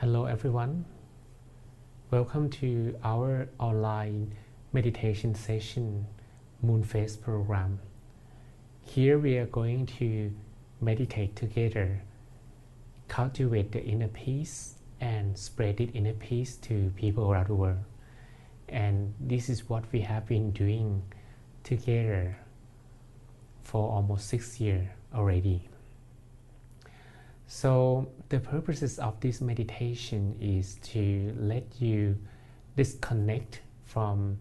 Hello everyone, welcome to our online meditation session Moonfest program. Here we are going to meditate together, cultivate the inner peace and spread it inner peace to people around the world. And this is what we have been doing together for almost 6 years already. So the purposes of this meditation is to let you disconnect from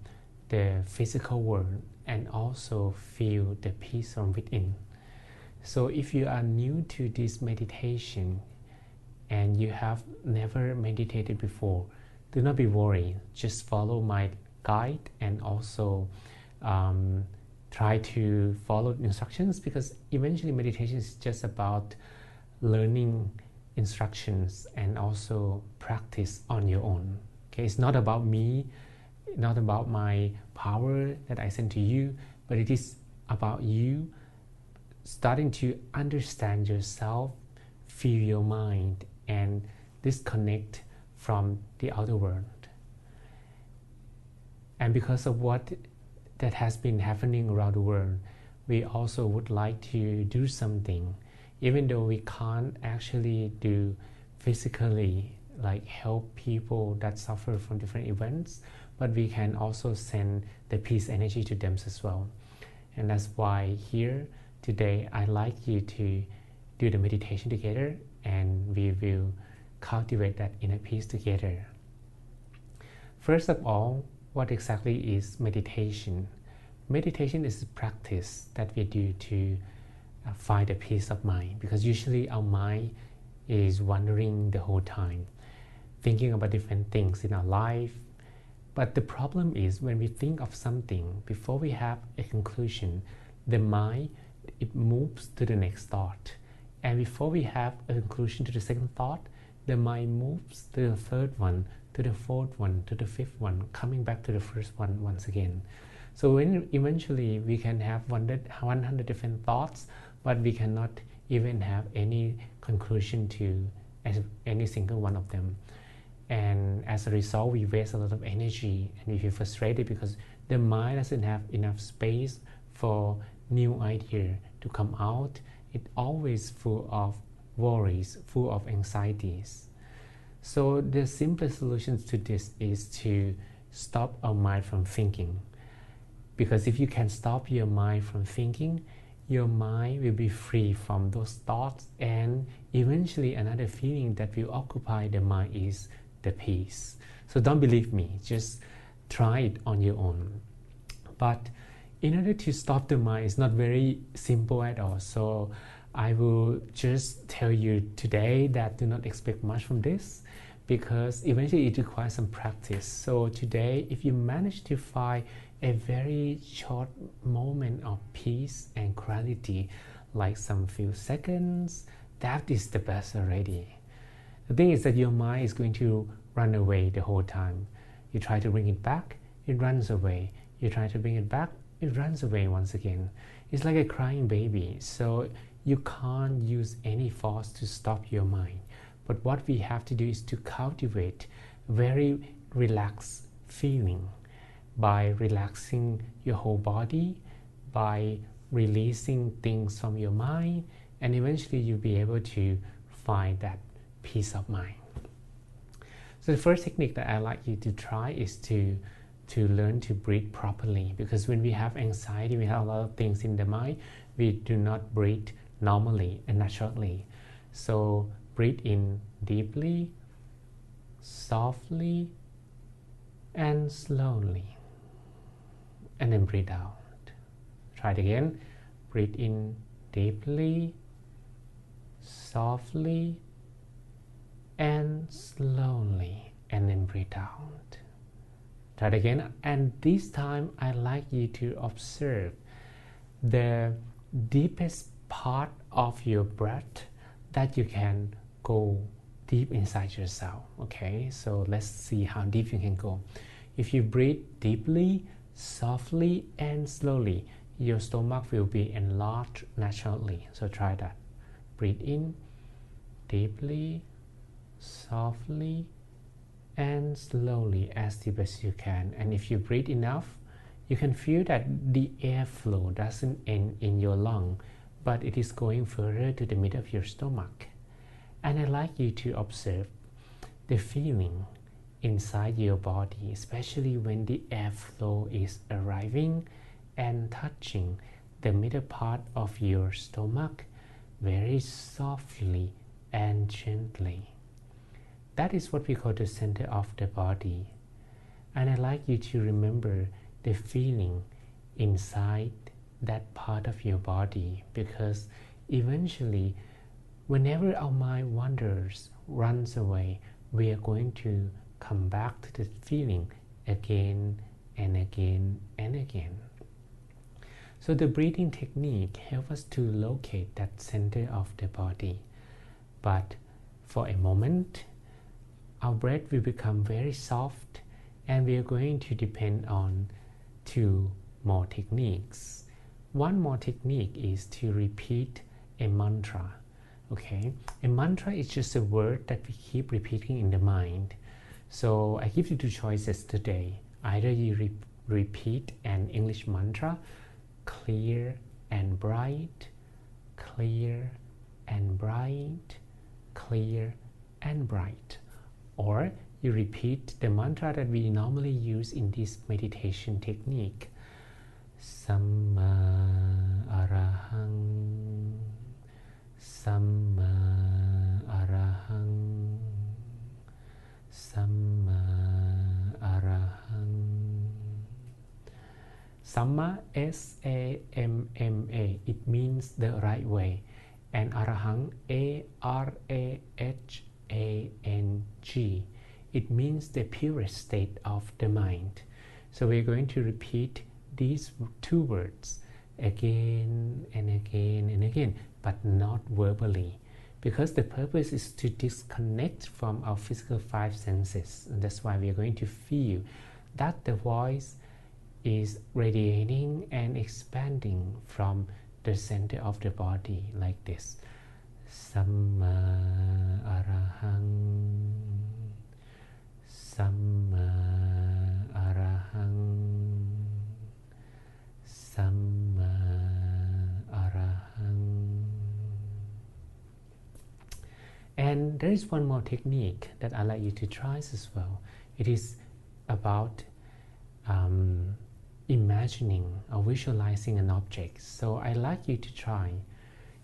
the physical world and also feel the peace from within. So if you are new to this meditation and you have never meditated before, do not be worried. Just follow my guide and also try to follow instructions, because eventually meditation is just about learning instructions and also practice on your own. Okay, it's not about me, not about my power that I send to you, but it is about you starting to understand yourself, feel your mind, and disconnect from the outer world. And because of what that has been happening around the world, we also would like to do something. Even though we can't actually do physically, like help people that suffer from different events, but we can also send the peace energy to them as well. And that's why here today I'd like you to do the meditation together, and we will cultivate that inner peace together. First of all, what exactly is meditation? Meditation is a practice that we do to find a peace of mind, because usually our mind is wandering the whole time, thinking about different things in our life. But the problem is, when we think of something, before we have a conclusion, the mind, it moves to the next thought, and before we have a conclusion to the second thought, the mind moves to the third one, to the fourth one, to the fifth one, coming back to the first one once again. So when eventually we can have 100 different thoughts, but we cannot even have any conclusion to any single one of them. And as a result, we waste a lot of energy and we feel frustrated because the mind doesn't have enough space for new idea to come out. It's always full of worries, full of anxieties. So the simplest solution to this is to stop our mind from thinking. Because if you can stop your mind from thinking, your mind will be free from those thoughts, and eventually another feeling that will occupy the mind is the peace. So don't believe me, just try it on your own. But in order to stop the mind, it's not very simple at all. So I will just tell you today that do not expect much from this, because eventually it requires some practice. So today, if you manage to find a very short moment of peace and clarity, like some few seconds, that is the best already. The thing is that your mind is going to run away the whole time. You try to bring it back, it runs away. You try to bring it back, it runs away once again. It's like a crying baby. So you can't use any force to stop your mind. But what we have to do is to cultivate very relaxed feeling by relaxing your whole body, by releasing things from your mind, and eventually you'll be able to find that peace of mind. So the first technique that I'd like you to try is to learn to breathe properly, because when we have anxiety, we have a lot of things in the mind, we do not breathe normally and naturally. So breathe in deeply, softly, and slowly. And then breathe out. Try it again. Breathe in deeply, softly, and slowly. And then breathe out. Try it again. And this time, I'd like you to observe the deepest part of your breath that you can go deep inside yourself. Okay, so let's see how deep you can go. If you breathe deeply, softly, and slowly, your stomach will be enlarged naturally. So try that. Breathe in deeply, softly and slowly, as deep as you can. And if you breathe enough, you can feel that the airflow doesn't end in your lung, but it is going further to the middle of your stomach. And I'd like you to observe the feeling inside your body, especially when the airflow is arriving and touching the middle part of your stomach very softly and gently. That is what we call the center of the body. And I'd like you to remember the feeling inside that part of your body, because eventually, whenever our mind wanders, runs away, we are going to come back to the feeling again and again and again. So the breathing technique helps us to locate that center of the body. But for a moment, our breath will become very soft, and we are going to depend on 2 more techniques. One more technique is to repeat a mantra. Okay, a mantra is just a word that we keep repeating in the mind. So I give you 2 choices today. Either you repeat an English mantra, clear and bright, clear and bright, clear and bright. Or you repeat the mantra that we normally use in this meditation technique. Samma Arahang, Samma Arahang, Samma Arahang. Samma, S-A-M-M-A, it means the right way. And Arahang, A-R-A-H-A-N-G, it means the purest state of the mind. So we're going to repeat these 2 words again and again and again, but not verbally, because the purpose is to disconnect from our physical 5 senses. And that's why we are going to feel that the voice is radiating and expanding from the center of the body like this. Samma Arahang, Samma Arahang, Samma Arahang. And there is one more technique that I'd like you to try as well. It is about imagining or visualizing an object. So I'd like you to try.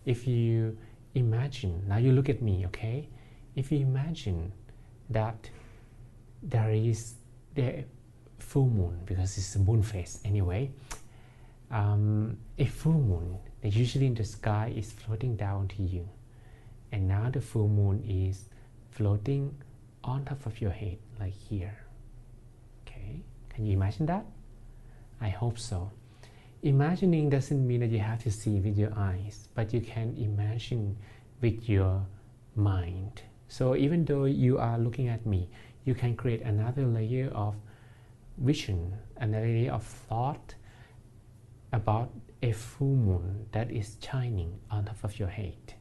If you imagine, now you look at me, okay? If you imagine that there is the full moon, because it's a Moonfest anyway, a full moon that usually in the sky is floating down to you. And now the full moon is floating on top of your head, like here. Okay, can you imagine that? I hope so. Imagining doesn't mean that you have to see with your eyes, but you can imagine with your mind. So even though you are looking at me, you can create another layer of vision, another layer of thought about a full moon that is shining on top of your head.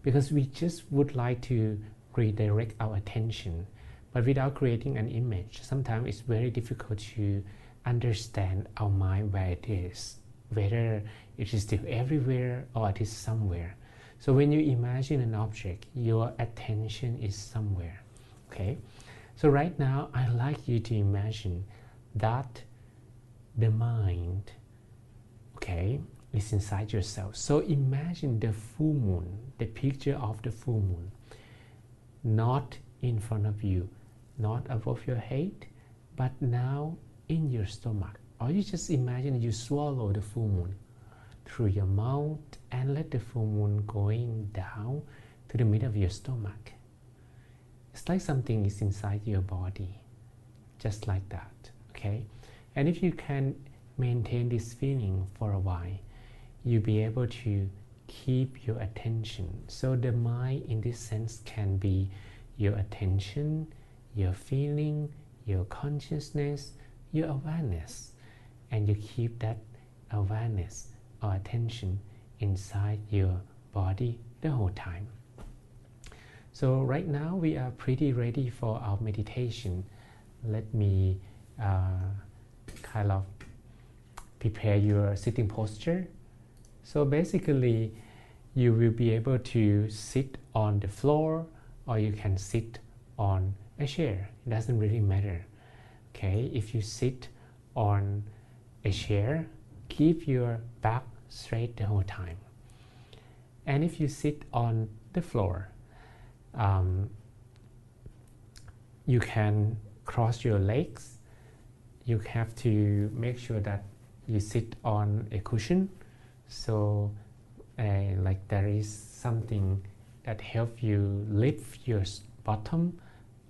Because we just would like to redirect our attention, but without creating an image, sometimes it's very difficult to understand our mind where it is, whether it is still everywhere or it is somewhere. So when you imagine an object, your attention is somewhere. Okay, so right now I'd like you to imagine that the mind, okay, is inside yourself. So imagine the full moon, the picture of the full moon, not in front of you, not above your head, but now in your stomach. Or you just imagine you swallow the full moon through your mouth and let the full moon going down to the middle of your stomach. It's like something is inside your body, just like that, okay? And if you can maintain this feeling for a while, you'll be able to keep your attention. So the mind in this sense can be your attention, your feeling, your consciousness, your awareness, and you keep that awareness or attention inside your body the whole time. So right now we are pretty ready for our meditation. Let me kind of prepare your sitting posture. So basically, you will be able to sit on the floor, or you can sit on a chair. It doesn't really matter. Okay, if you sit on a chair, keep your back straight the whole time. And if you sit on the floor, you can cross your legs. You have to make sure that you sit on a cushion, so like there is something that helps you lift your bottom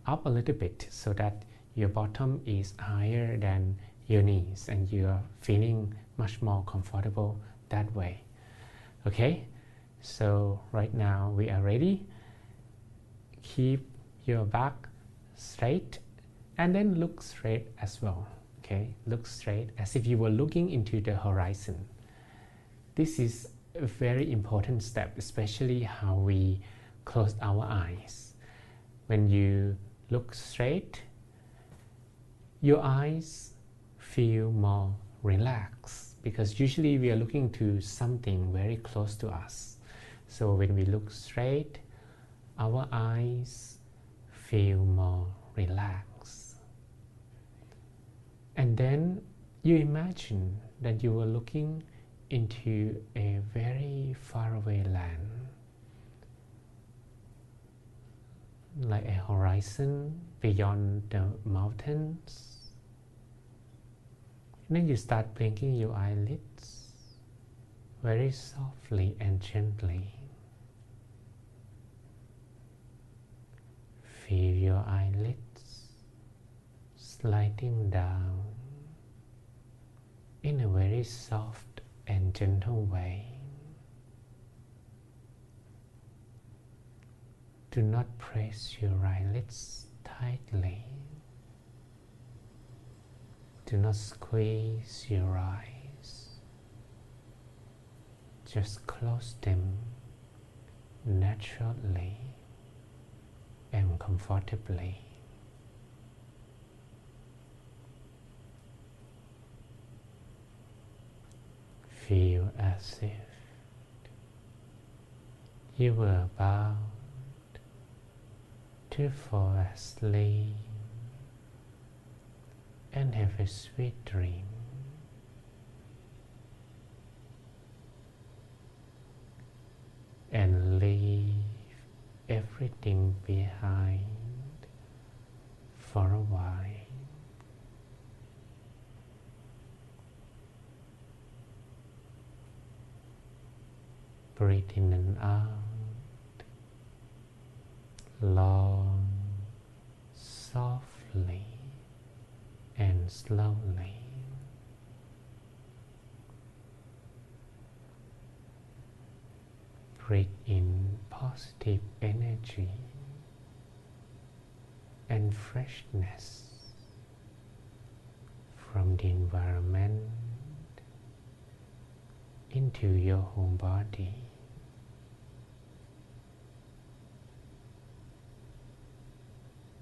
up a little bit, so that your bottom is higher than your knees and you are feeling much more comfortable that way. Okay, so right now we are ready. Keep your back straight and then look straight as well. Okay, look straight as if you were looking into the horizon. This is a very important step, especially how we close our eyes. When you look straight, your eyes feel more relaxed, because usually we are looking to something very close to us. So when we look straight, our eyes feel more relaxed. And then you imagine that you were looking into a very faraway land, like a horizon beyond the mountains. And then you start blinking your eyelids very softly and gently. Feel your eyelids sliding down in a very soft and gentle way. Do not press your eyelids tightly. Do not squeeze your eyes. Just close them naturally and comfortably. Feel as if you were about to fall asleep and have a sweet dream. And leave everything behind for a while. Breathe in and out, long, softly and slowly. Breathe in positive energy and freshness from the environment into your whole body.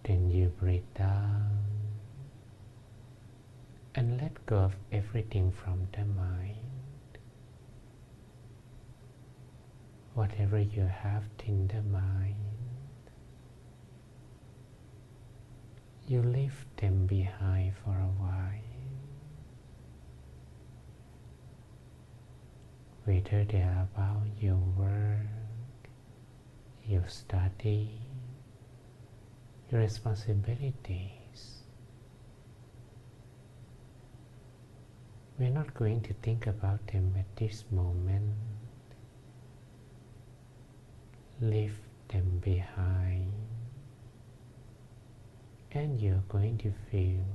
Then you breathe down and let go of everything from the mind. Whatever you have in the mind, you leave them behind for a while. Whether they are about your work, your study, your responsibilities. We're not going to think about them at this moment. Leave them behind, and you're going to feel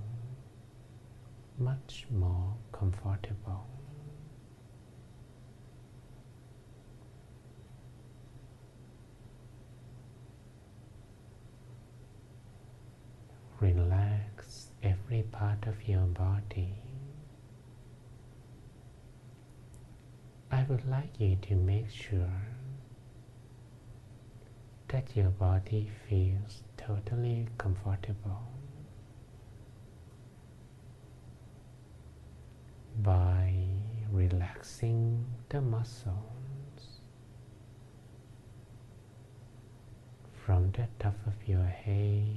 much more comfortable. Relax every part of your body. I would like you to make sure that your body feels totally comfortable by relaxing the muscles from the top of your head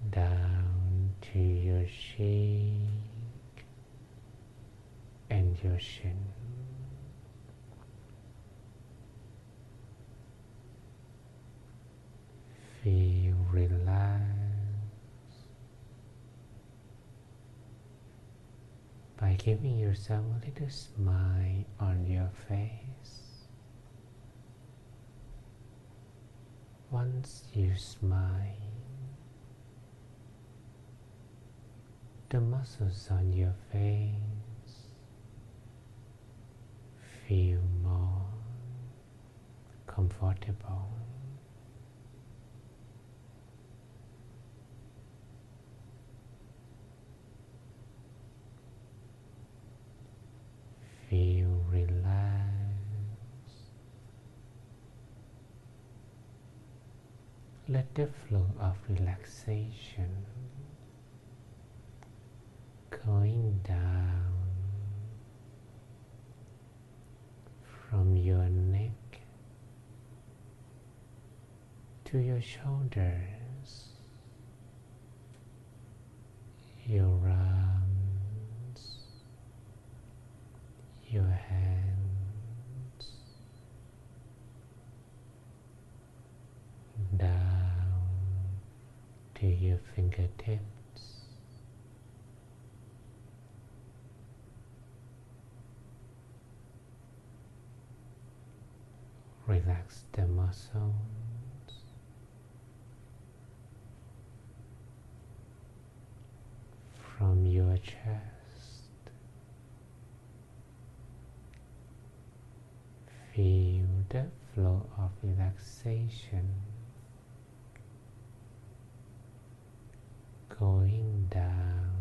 down to your cheek and your chin. Feel relaxed by giving yourself a little smile on your face. Once you smile, the muscles on your face feel more comfortable. Feel relaxed. Let the flow of relaxation going down from your neck to your shoulders, your arms, your hands, down to your fingertips. Relax the muscles from your chest. Feel the flow of relaxation going down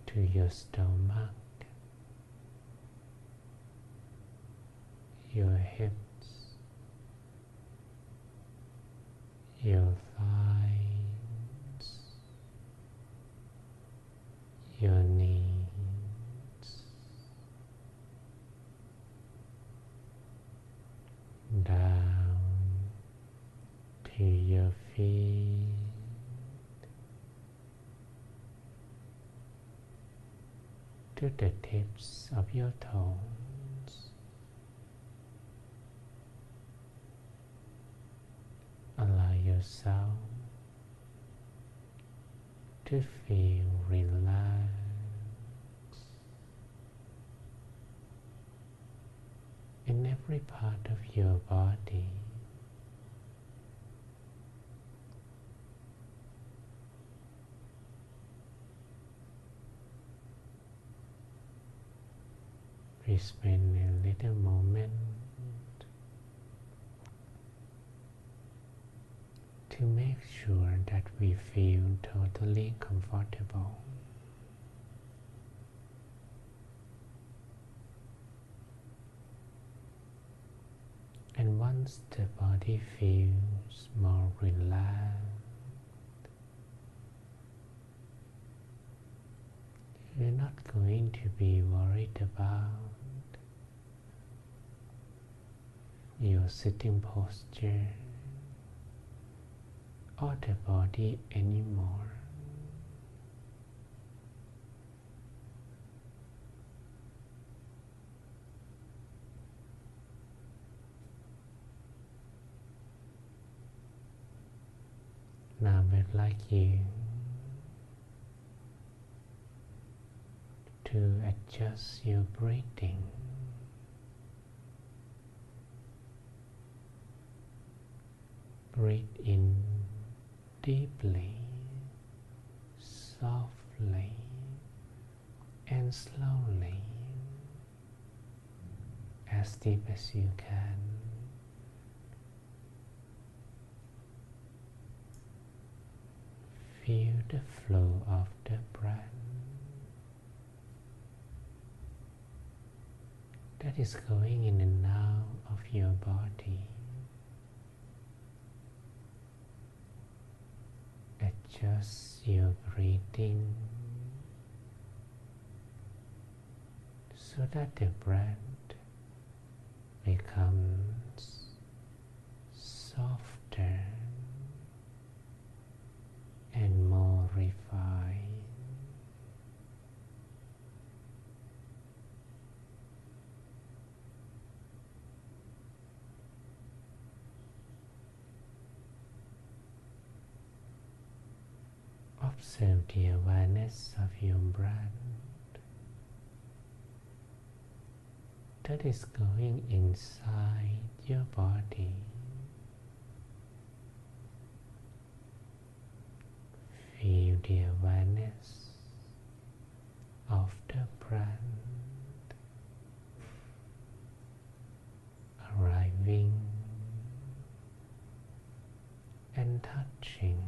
to your stomach, your hips, your thighs, your knees, down to your feet, to the tips of your toes. Allow yourself to feel relaxed in every part of your body. We spend a little moment to make sure that we feel totally comfortable. And once the body feels more relaxed, you're not going to be worried about your sitting posture or the body anymore. Now I'd like you to adjust your breathing. Breathe in deeply, softly, and slowly, as deep as you can. Feel the flow of the breath that is going in and out of your body. Adjust your breathing so that the breath becomes softer and more refined. Observe the awareness of your breath that is going inside your body. Feel the awareness of the breath arriving and touching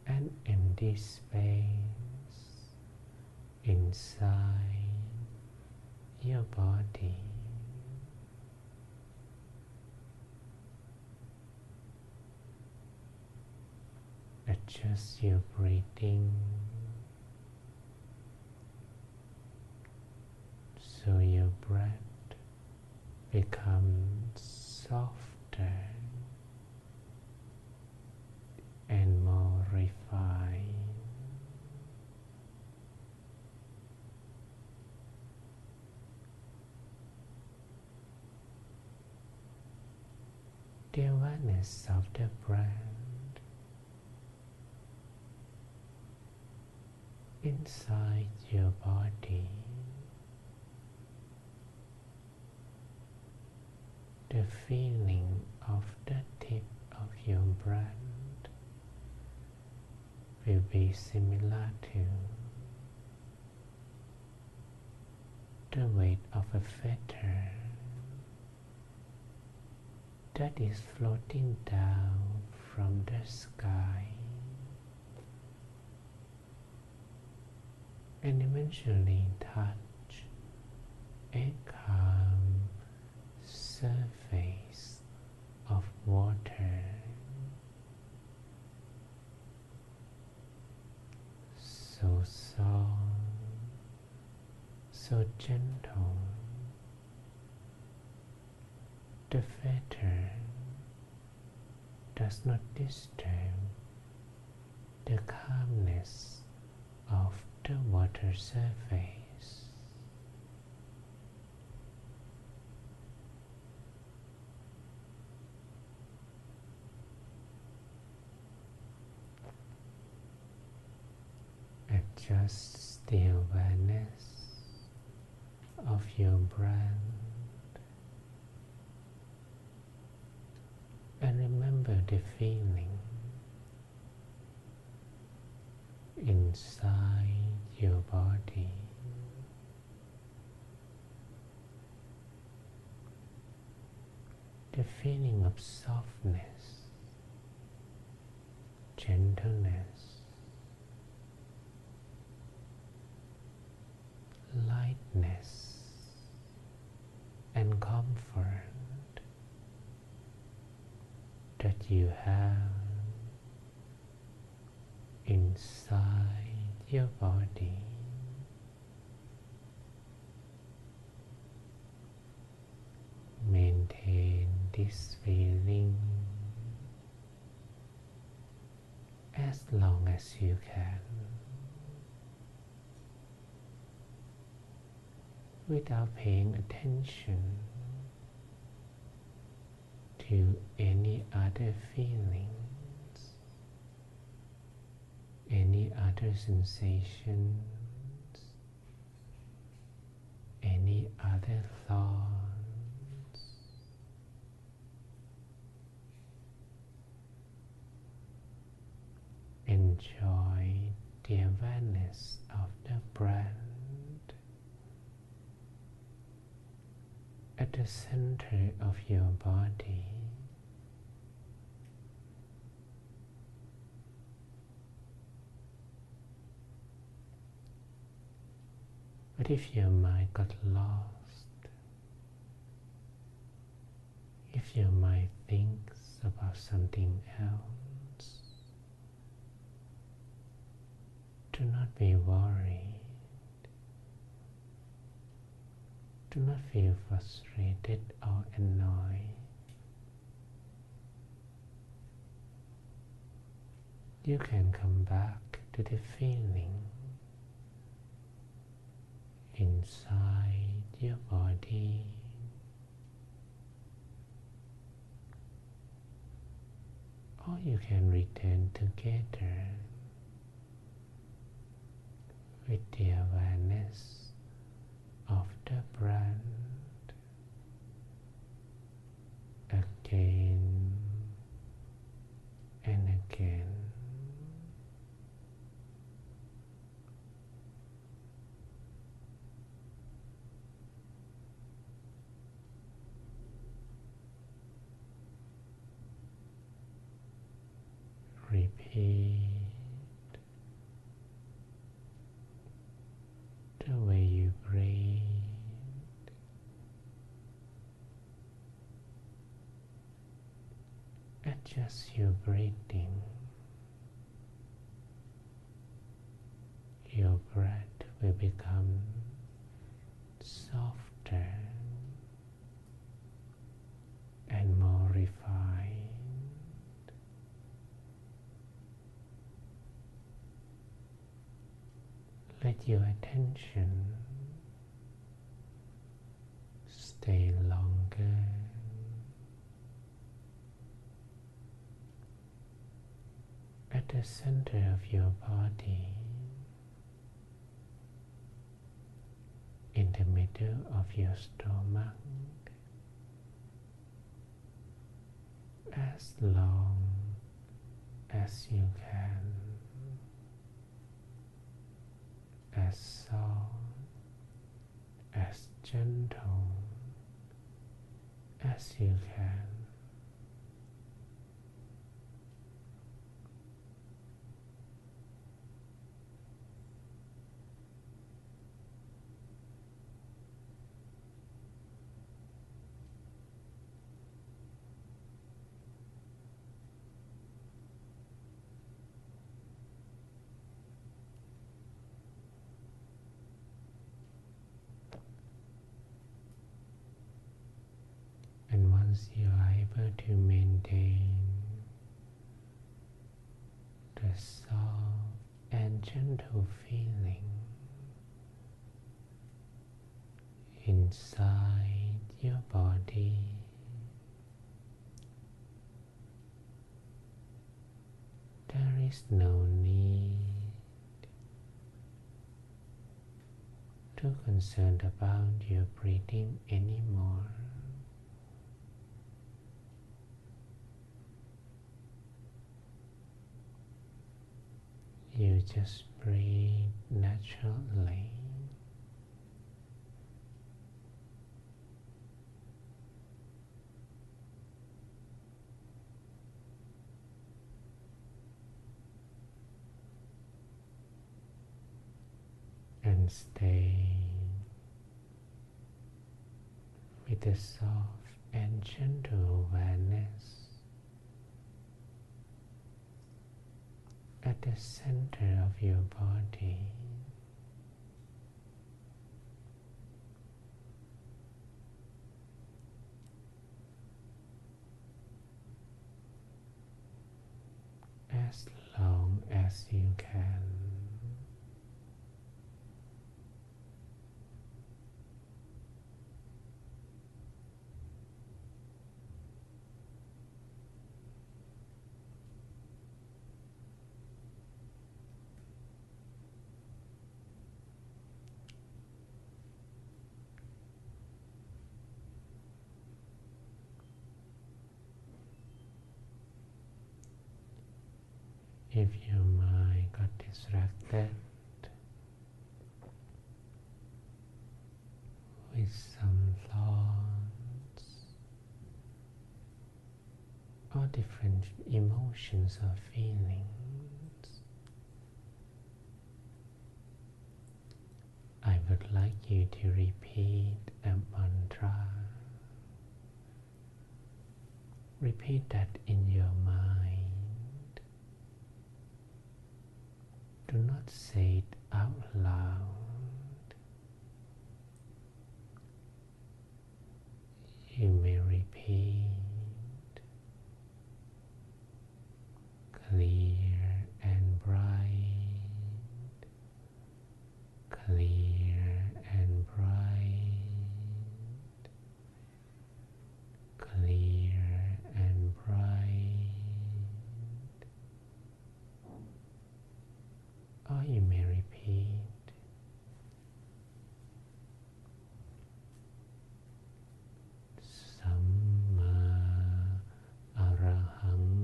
an empty space inside your body. Adjust your breathing so your breath becomes softer and more refined. The awareness of the breath inside your body, the feeling of the tip of your breath will be similar to the weight of a feather that is floating down from the sky and eventually touch a calm surface of water. So soft, so gentle. The feather does not disturb the calmness of the water surface. Adjust the awareness of your breath and remember the feeling inside your body. The feeling of softness, gentleness, lightness, and comfort that you have inside your body. Maintain this feeling as long as you can without paying attention to any other feelings, any other sensations, any other thoughts. Enjoy the awareness of the breath at the center of your body. But if your mind got lost, if your mind thinks about something else, do not be worried. Do not feel frustrated or annoyed. You can come back to the feeling inside your body. Or you can return together with the awareness of the breath again and again. Repeat the way you breathe. Adjust your breathing. Your breath will become softer and more refined. Let your attention stay longer at the center of your body, in the middle of your stomach, as long as you can, as soft, as gentle as you can. And once you are able to maintain the soft and gentle feeling inside your body, there is no need to concern about your breathing anymore. You just breathe naturally. And stay with a soft and gentle awareness at the center of your body. As long as you can. If your mind got distracted with some thoughts or different emotions or feelings, I would would like you to repeat a mantra. Repeat that in your mind. Do not say it out loud. You may repeat clear and bright, clear and bright, clear and bright. Or you may repeat Samma Arahang,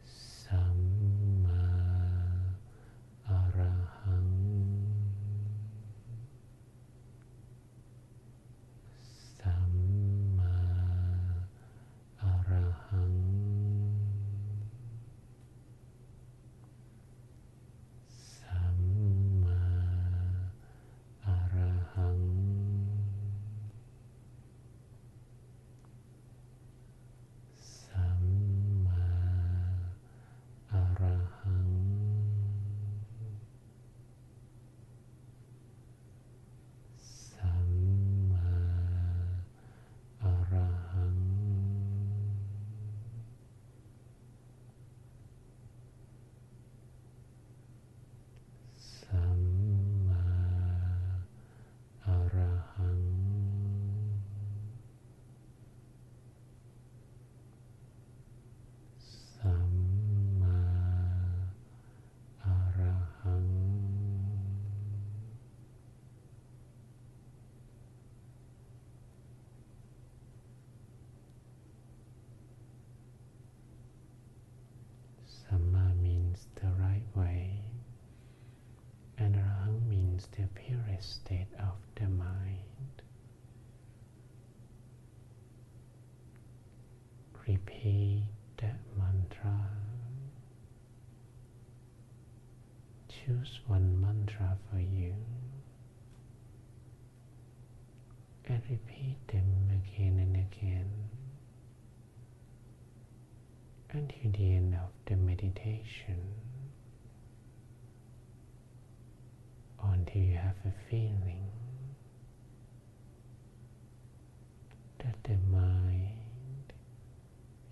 Samma Arahang, Samma Arahang, Samma Arahang, Samma Arahang, Samma Arahang, Samma Arahang, Samma Arahang, Samma means the right way, and Arahang means the purest state of the mind. Repeat that mantra. Choose one mantra for you and repeat them again and again until the end of the meditation, until you have a feeling that the mind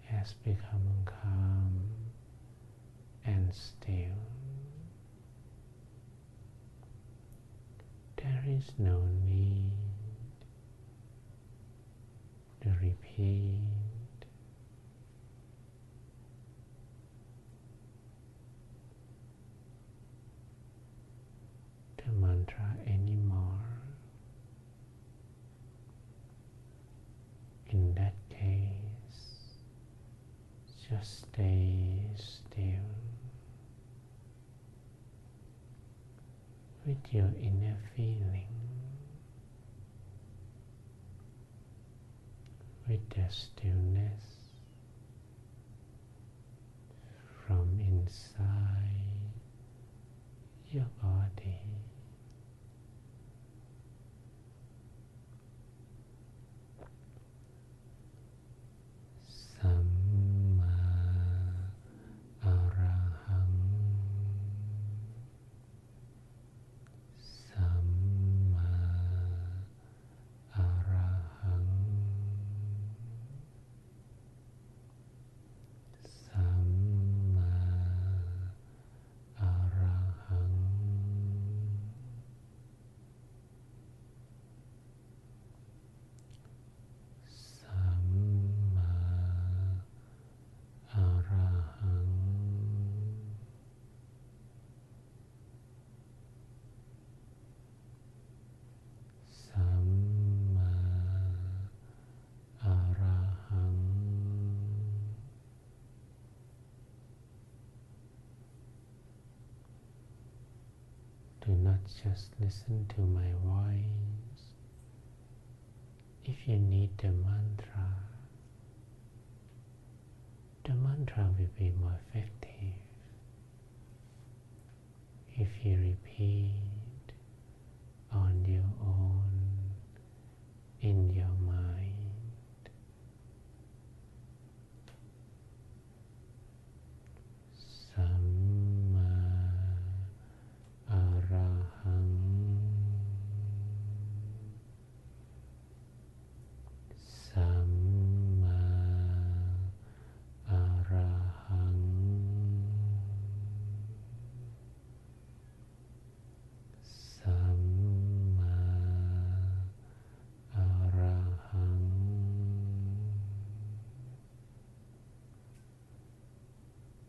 has become calm and still. There is no need to repeat the mantra anymore. In that case, just stay still with your inner feeling, with the stillness from inside your body. Samma Arahang, Samma Arahang, Samma Arahang, Samma Arahang. Samma Arahang. Do not just listen to my voice. If you need the mantra will be more effective if you repeat on your own in your mind. Samma Arahang. Samma Arahang. Samma Arahang.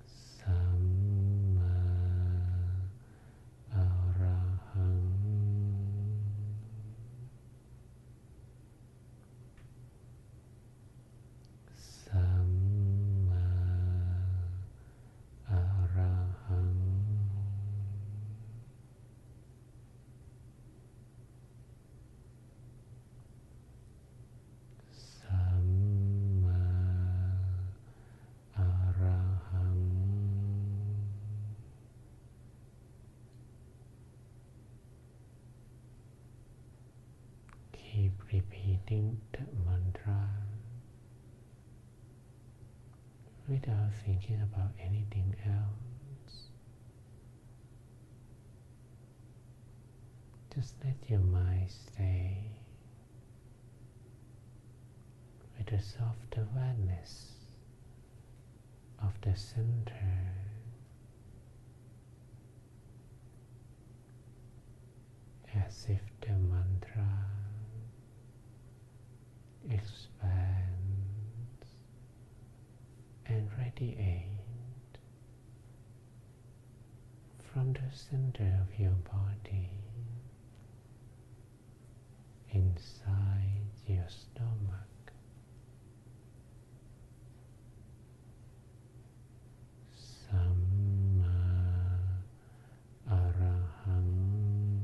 Samma Arahang. Samma Arahang. Samma Arahang. Keep repeating the mantra without thinking about anything else. Just let your mind stay with a soft awareness of the center, as if the mantra expands and radiates from the center of your body inside your stomach. Samma Arahang.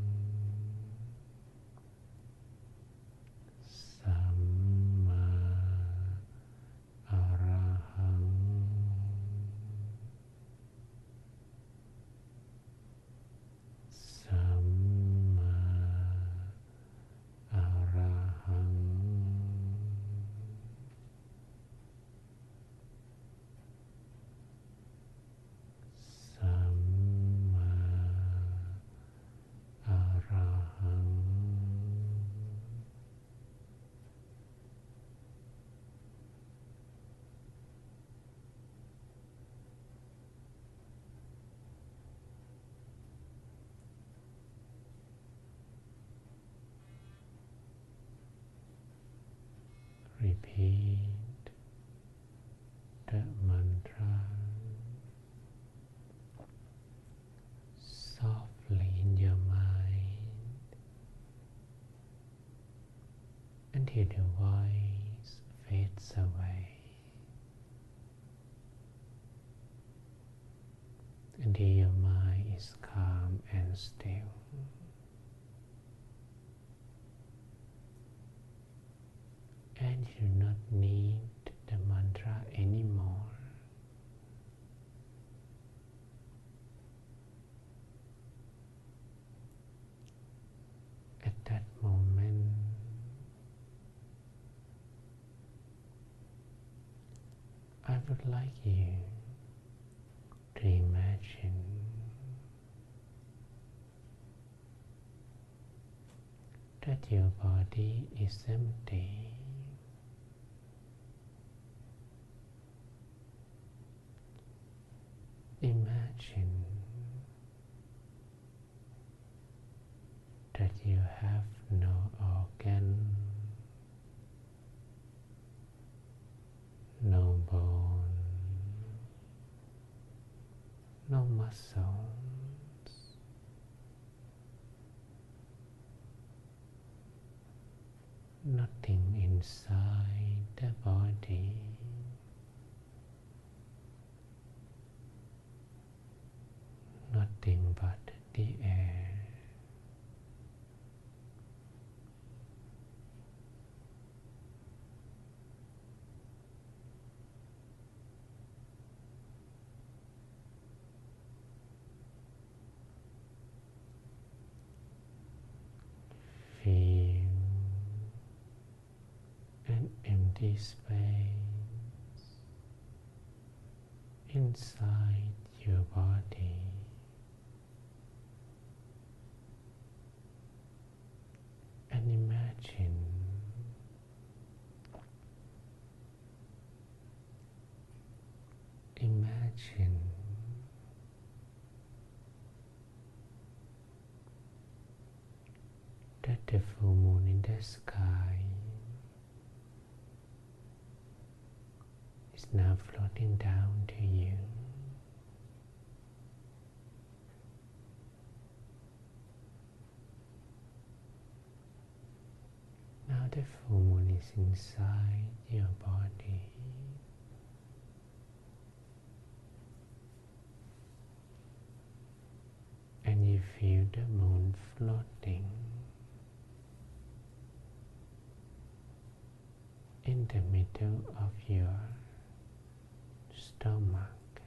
Samma Arahang. Samma Arahang. Samma Arahang. Repeat the mantra softly in your mind until the voice fades away, until your mind is calm and still. And you do not need the mantra anymore. At that moment, I would like you to imagine that your body is empty. Imagine that you have no organ, no bone, no muscles, nothing inside the body. Nothing but the air. empty space inside your body, and imagine that the full moon in the sky is now floating down to you. Now the full moon is inside your body. And you feel the moon floating in the middle of your stomach.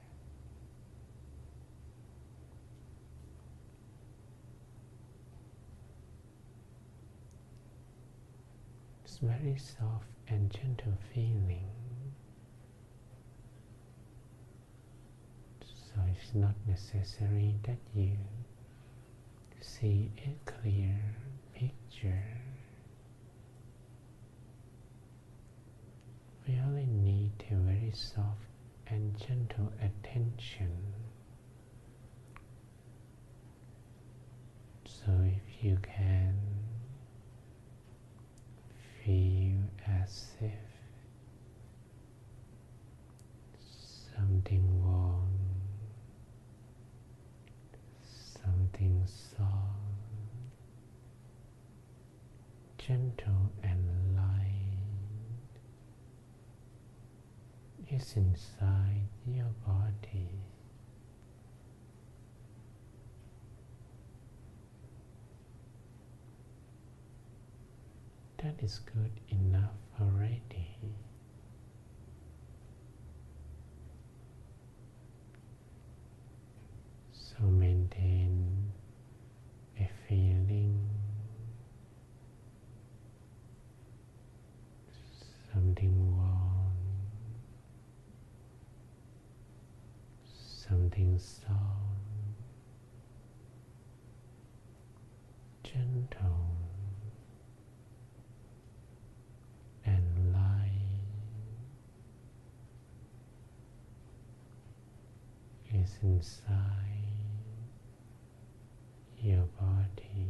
It's very soft and gentle feeling. So it's not necessary that you see a clear picture. We only need a very soft and gentle attention. So if you can feel as if something warm, something soft, gentle and light is inside your body. That is good enough already. So maintain a feeling, something warm, something soft, gentle and light is inside your body.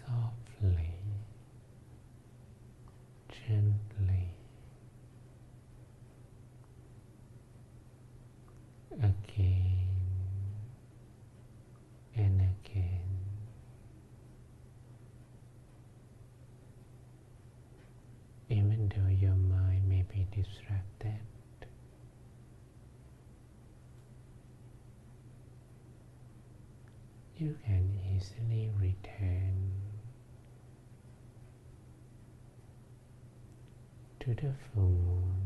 Softly, gently, again and again. Even though your mind may be distracted, you can easily return to the full moon.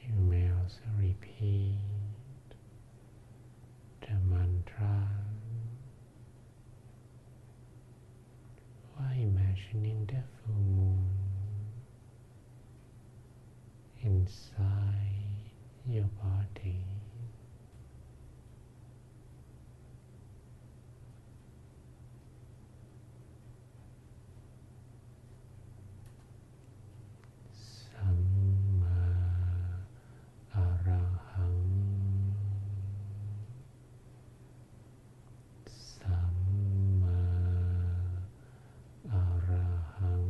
You may also repeat the mantra while imagining the full moon inside your body. Samma Arahang, Samma Arahang.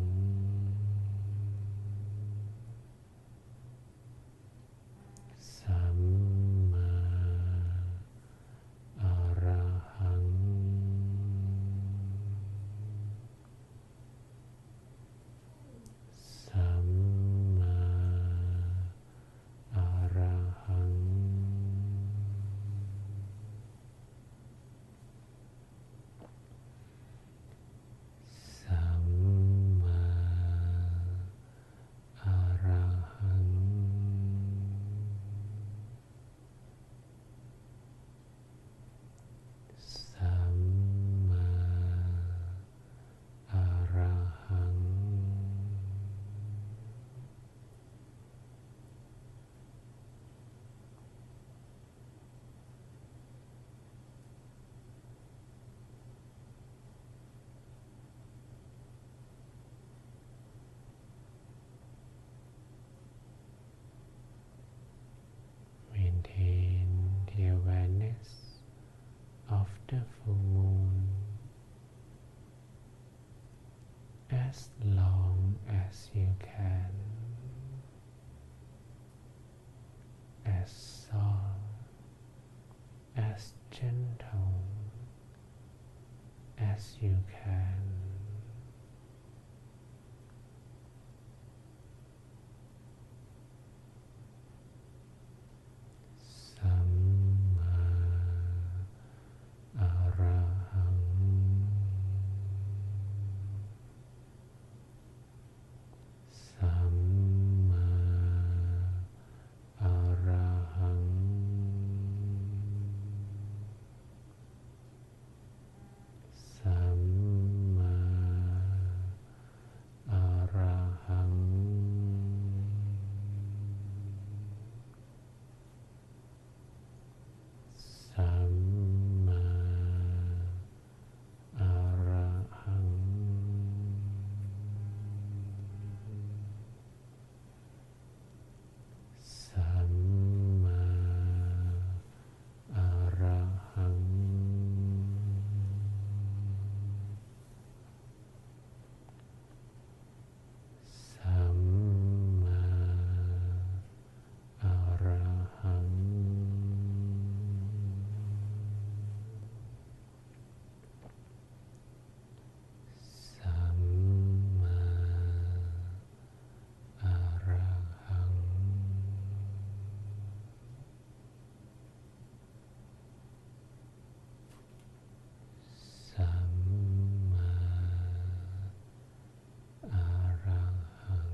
you can. Samma Arahang. Samma Arahang. Samma Arahang. Samma Arahang. Samma Arahang. Samma Arahang. Samma Arahang. Samma Arahang.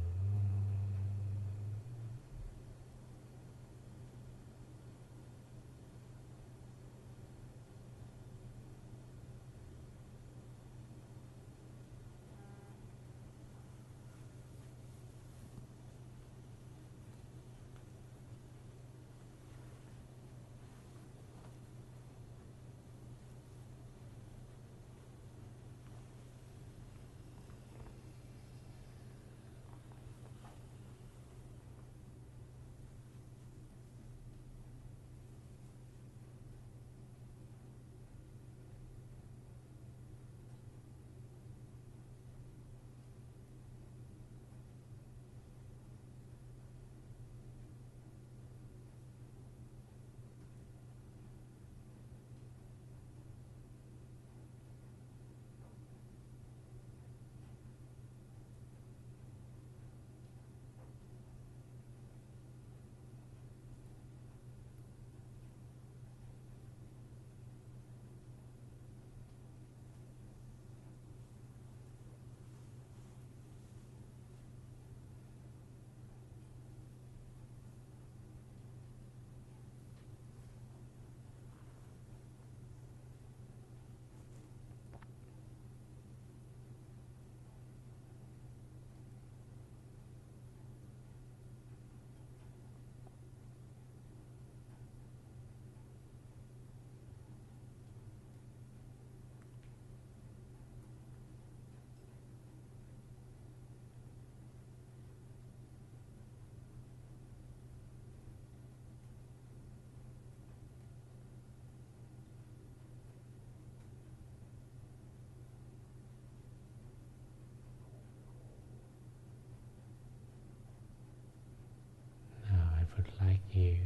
Now I would like you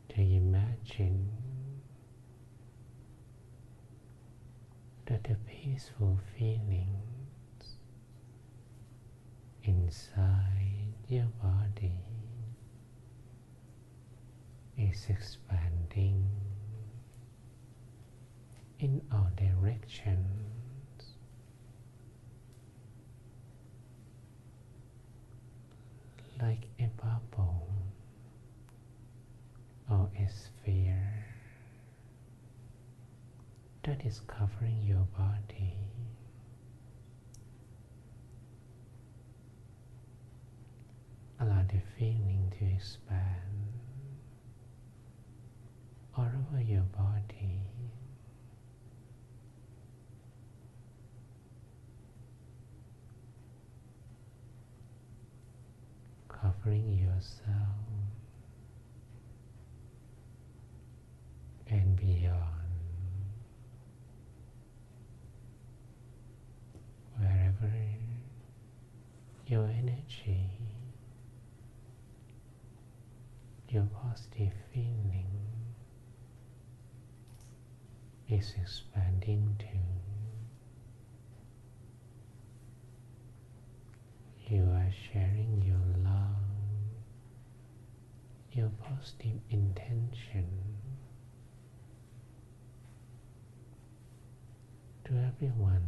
to imagine that the peaceful feelings inside your body is expanding in all directions, like a bubble or a sphere that is covering your body. Allow the feeling to expand all over your body, covering yourself and beyond. Wherever your energy, your positive feeling is expanding too. You are sharing your love, your positive intention to everyone.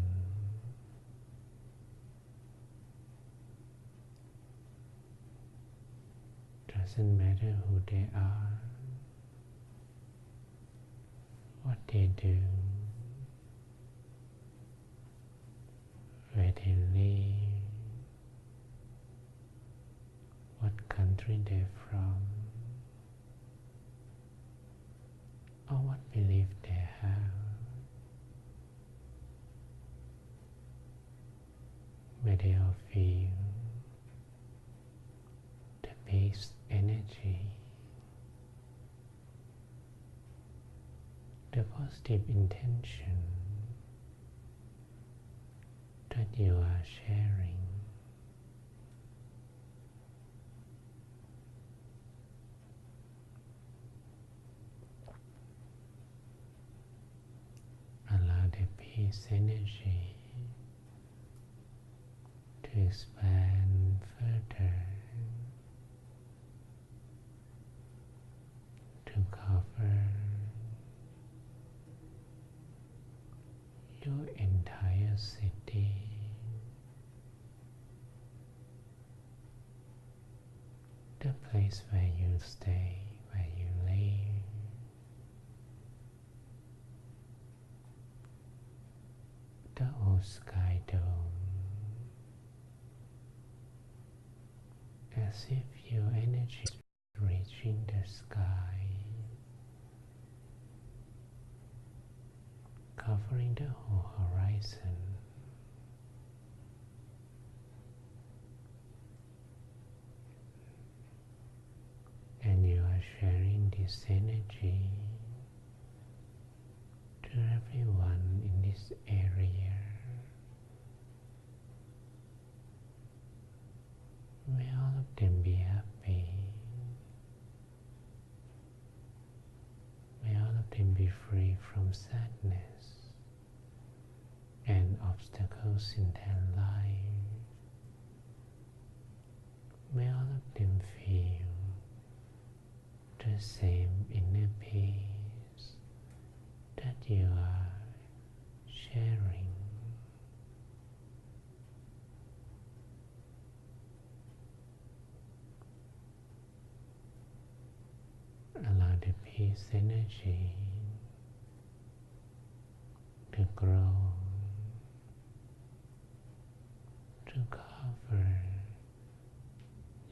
Doesn't matter who they are, what they do, where they live, what country they're from, or what belief they have. May they all feel the base energy, the positive intention that you are sharing. Allow the peace energy to expand further, to cover your entire city, the place where you stay, where you live, the old sky dome, as if your energy is reaching the sky, covering the whole horizon. And you are sharing this energy to everyone in this area. May all of them be happy. May all of them be free from sadness and obstacles in their life. May all of them feel the same inner peace that you are sharing. Allow the peace energy to grow, to cover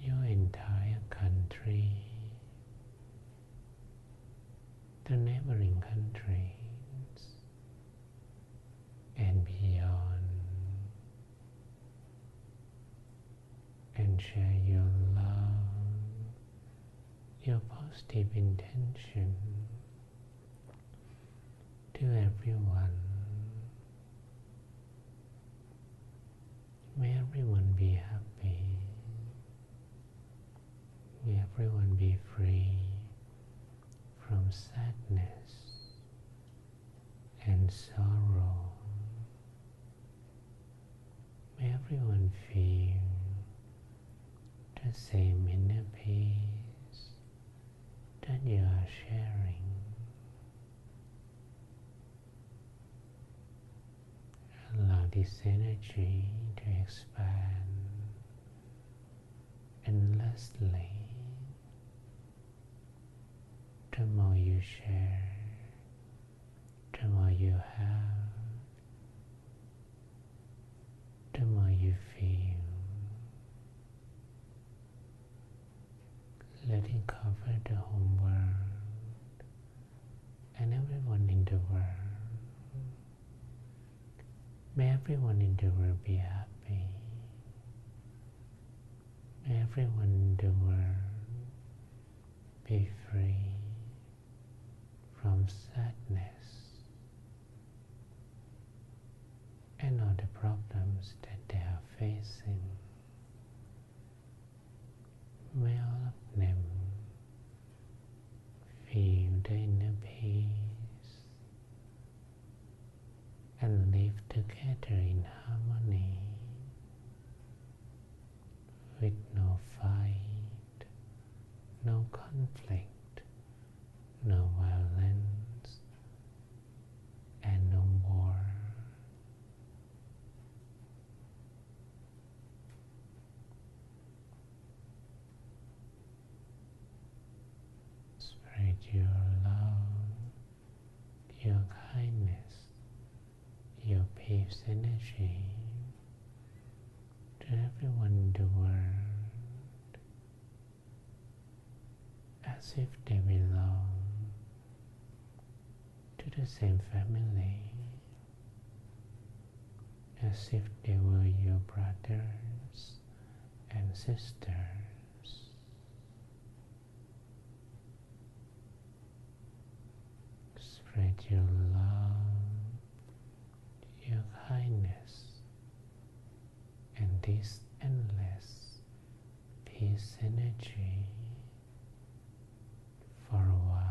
your entire country, the neighboring countries, and beyond, and share your love, your positive intention to everyone. May everyone be happy. May everyone be free from sadness and sorrow. May everyone feel the same inner peace that you are sharing. Allow this energy to expand endlessly. The more you share, the more you have, the more you feel. Let it cover the whole world and everyone in the world. May everyone in the world be happy. May everyone in the world be free from sadness and all the problems that they are facing. May all of them feel the inner peace diffuse energy to everyone in the world, as if they belong to the same family, as if they were your brothers and sisters. Spread your love, your kindness, and this endless peace energy for a while.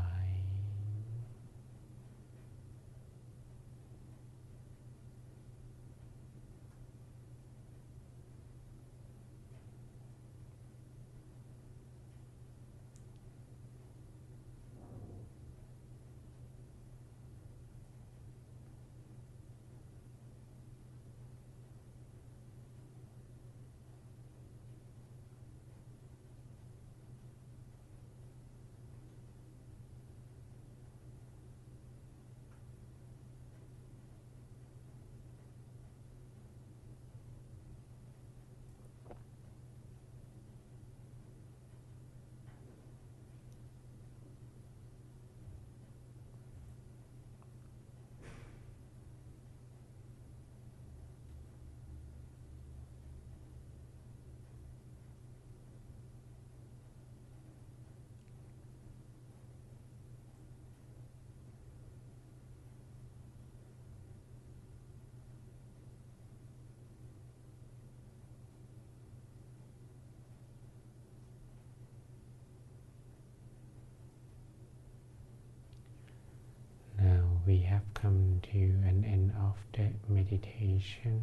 We have come to an end of the meditation.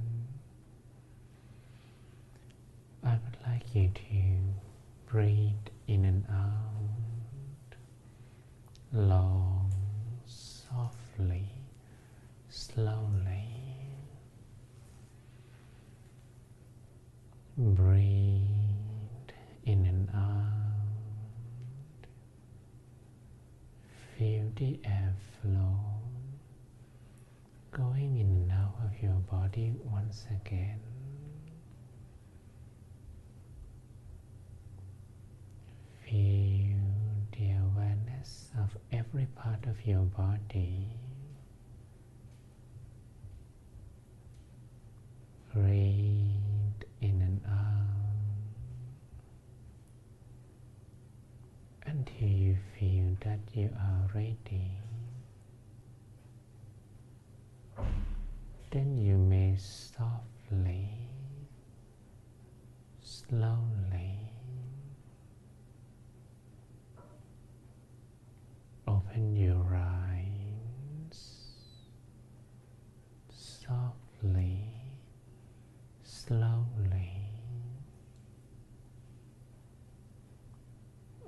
I would like you to breathe in and out, long, softly, slowly. Breathe in and out. Feel the airflow going in and out of your body once again. Feel the awareness of every part of your body. Breathe in and out until you feel that you are ready. Then you may softly, slowly open your eyes. Softly, slowly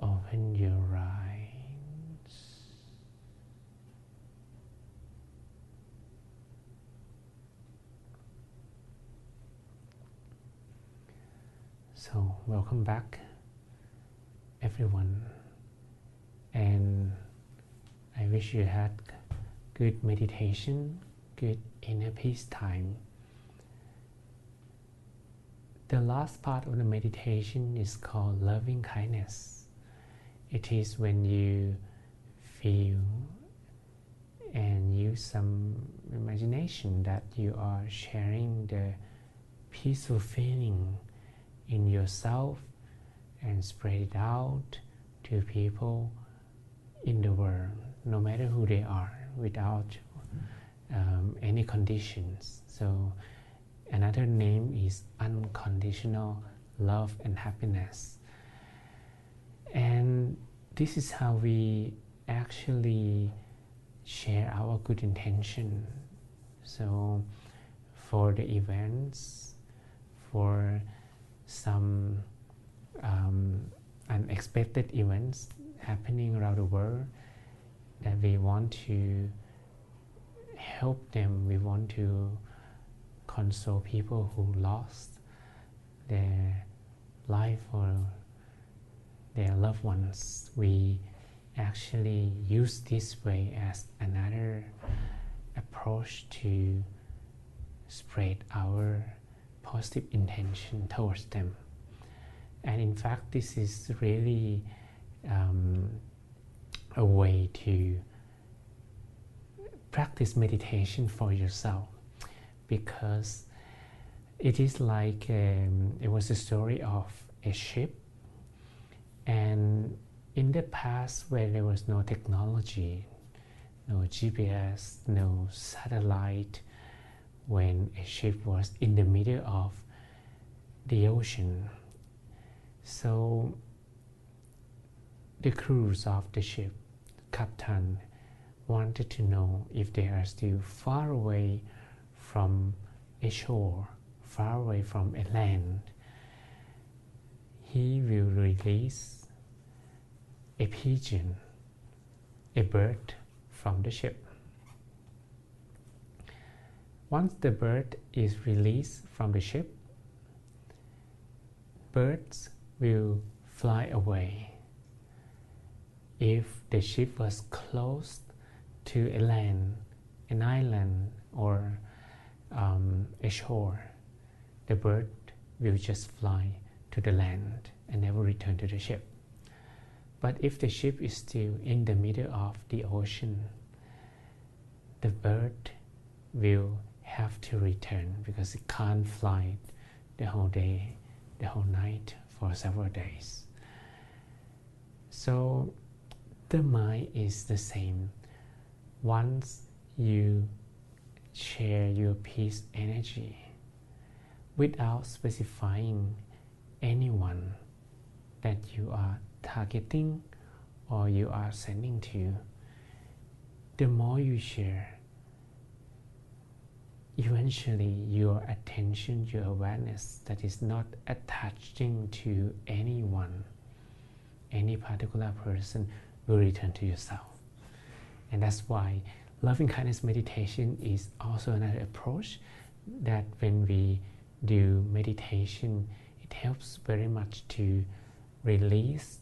open your eyes. So, welcome back, everyone, and I wish you had good meditation, good inner peace time. The last part of the meditation is called loving kindness. It is when you feel and use some imagination that you are sharing the peaceful feeling in yourself and spread it out to people in the world, no matter who they are, without any conditions. So another name is unconditional love and happiness. And this is how we actually share our good intention. So for the events, for some unexpected events happening around the world that we want to help them, we want to console people who lost their life or their loved ones. We actually use this way as another approach to spread our positive intention towards them. And in fact, this is really a way to practice meditation for yourself, because it is like it was a story of a ship, and in the past where there was no technology, no GPS, no satellite, when a ship was in the middle of the ocean, so the crews of the ship, captain, wanted to know if they are still far away from a shore, far away from a land. He will release a pigeon, a bird, from the ship. Once the bird is released from the ship, birds will fly away. If the ship was close to a land, an island, or a shore, the bird will just fly to the land and never return to the ship. But if the ship is still in the middle of the ocean, the bird will have to return, because it can't fly the whole day, the whole night, for several days. So the mind is the same. Once you share your peace energy without specifying anyone that you are targeting or you are sending to, the more you share, eventually your attention, your awareness that is not attaching to anyone, any particular person, will return to yourself. And that's why loving kindness meditation is also another approach, that when we do meditation, it helps very much to release,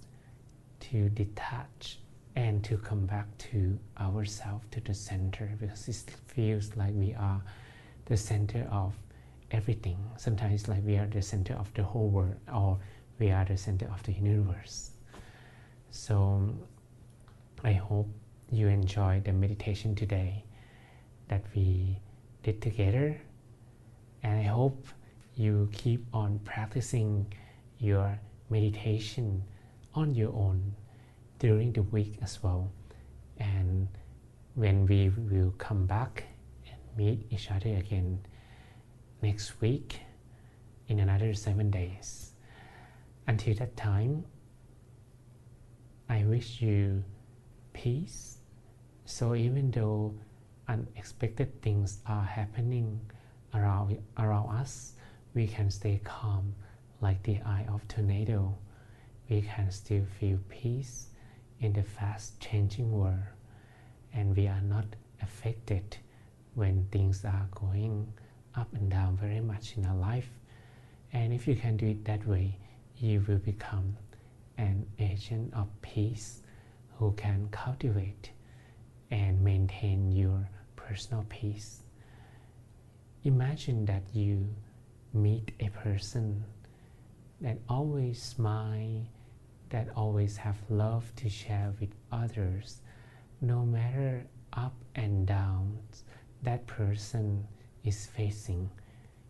to detach, and to come back to ourselves, to the center, because it feels like we are the center of everything. Sometimes it's like we are the center of the whole world, or we are the center of the universe. So I hope you enjoyed the meditation today that we did together, and I hope you keep on practicing your meditation on your own during the week as well. And when we will come back and meet each other again next week in another 7 days, until that time, I wish you peace. So even though unexpected things are happening around us, we can stay calm like the eye of tornado. We can still feel peace in the fast changing world, and we are not affected when things are going up and down very much in our life. And if you can do it that way, you will become an agent of peace who can cultivate and maintain your personal peace. Imagine that you meet a person that always smiles, that always have love to share with others. No matter up and downs that person is facing,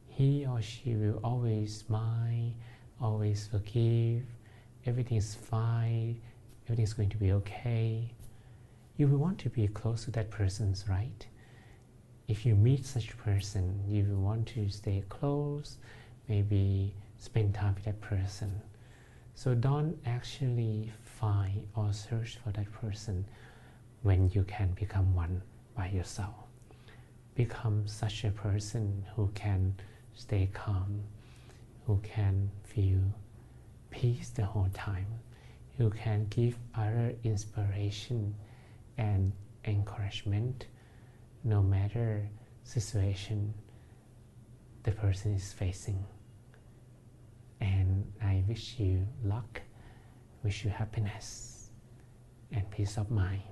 he or she will always smile, always forgive, everything is fine, everything is going to be okay. You will want to be close to that person, right? If you meet such a person, you will want to stay close, maybe spend time with that person. So don't actually find or search for that person when you can become one by yourself. Become such a person who can stay calm, who can feel peace the whole time, who can give other inspiration and encouragement no matter situation the person is facing. And I wish you luck, wish you happiness and peace of mind.